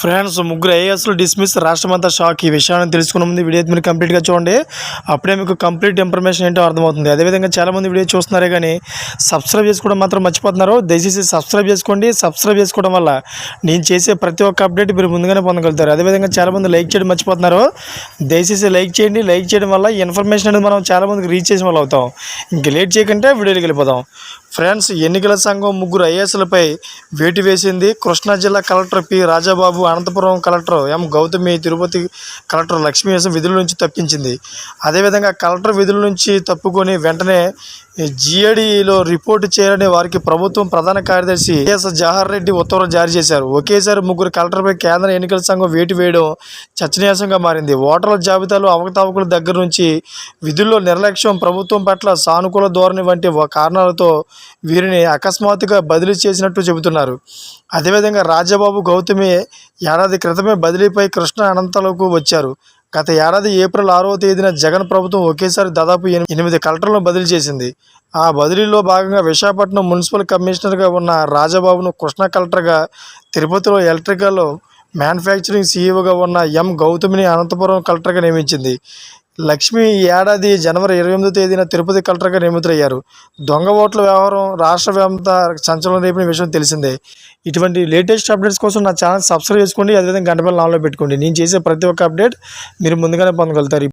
Friends ముగ్గురు ఐఏఎస్లు dismiss, రాష్ట్రమంతా షాక్. ఈ విషయాన్ని తెలుసుకున్న ముందు వీడియో మీరు కంప్లీట్గా చూడండి. అప్పుడే మీకు కంప్లీట్ ఇన్ఫర్మేషన్ ఏంటో అర్థమవుతుంది. అదేవిధంగా చాలామంది వీడియో చూస్తున్నారే కానీ సబ్స్క్రైబ్ చేసుకోవడం మాత్రం మర్చిపోతున్నారు. దయచేసి సబ్స్క్రైబ్ చేసుకోండి. సబ్స్క్రైబ్ చేసుకోవడం వల్ల నేను చేసే ప్రతి ఒక్క అప్డేట్ మీరు ముందుగానే పొందగలుగుతారు. అదేవిధంగా చాలామంది లైక్ చేయడం మర్చిపోతున్నారు. దయచేసి లైక్ చేయండి. లైక్ చేయడం వల్ల ఇన్ఫర్మేషన్ అనేది మనం చాలామందికి రీచ్ చేసిన వాళ్ళు అవుతాం. ఇంక లేట్ చేయకుంటే వీడియోకి వెళ్ళిపోదాం. ఫ్రెండ్స్, ఎన్నికల సంఘం ముగ్గురు ఐఏఎస్లపై వేటు వేసింది. కృష్ణా జిల్లా collector P Rajababu, Anantapuram collector M Gautami, Tirupati collector లక్ష్మీసం విధుల నుంచి తప్పించింది. అదేవిధంగా కలెక్టర్ విధుల నుంచి తప్పుకొని వెంటనే జిఏడిలో రిపోర్టు చేయాలని వారికి ప్రభుత్వం ప్రధాన కార్యదర్శి ఎస్ జవహర్ రెడ్డి ఉత్తర్వులు జారీ చేశారు. ఒకేసారి ముగ్గురు కలెక్టర్పై కేంద్ర ఎన్నికల సంఘం వేటు వేయడం చర్చనీయాంశంగా మారింది. ఓటర్ల జాబితాలో అవకతవకల దగ్గర నుంచి విధుల్లో నిర్లక్ష్యం, ప్రభుత్వం పట్ల సానుకూల ధోరణి వంటి కారణాలతో వీరిని అకస్మాత్తుగా బదిలీ చేసినట్టు చెబుతున్నారు. అదేవిధంగా రాజాబాబు, గౌతమి ఏడాది క్రితమే బదిలీపై కృష్ణా అనంతలకు వచ్చారు. గత ఏడాది ఏప్రిల్ 6వ తేదీన జగన్ ప్రభుత్వం ఒకేసారి దాదాపు 8 కలెక్టర్లను బదిలీ చేసింది. ఆ బదిలీలో భాగంగా విశాఖపట్నం మున్సిపల్ కమిషనర్గా ఉన్న రాజాబాబును కృష్ణా కలెక్టర్గా, తిరుపతిలో ఎలక్ట్రికల్ మ్యానుఫ్యాక్చరింగ్ సీఈఓగా ఉన్న ఎం గౌతమిని అనంతపురం కలెక్టర్గా నియమించింది. లక్ష్మి ఈ ఏడాది జనవరి 28వ తేదీన తిరుపతి కలెక్టర్గా నియమితులయ్యారు. దొంగ ఓట్ల వ్యవహారం రాష్ట్ర వ్యాప్తంగా సంచలనం రేపిన విషయం తెలిసిందే. ఇటువంటి లేటెస్ట్ అప్డేట్స్ కోసం నా ఛానల్ సబ్స్క్రైబ్ చేసుకోండి. అదేవిధంగా గంట బెల్ ఆన్లో పెట్టుకోండి. నేను చేసే ప్రతి ఒక్క అప్డేట్ మీరు ముందుగానే పొందగలుగుతారు.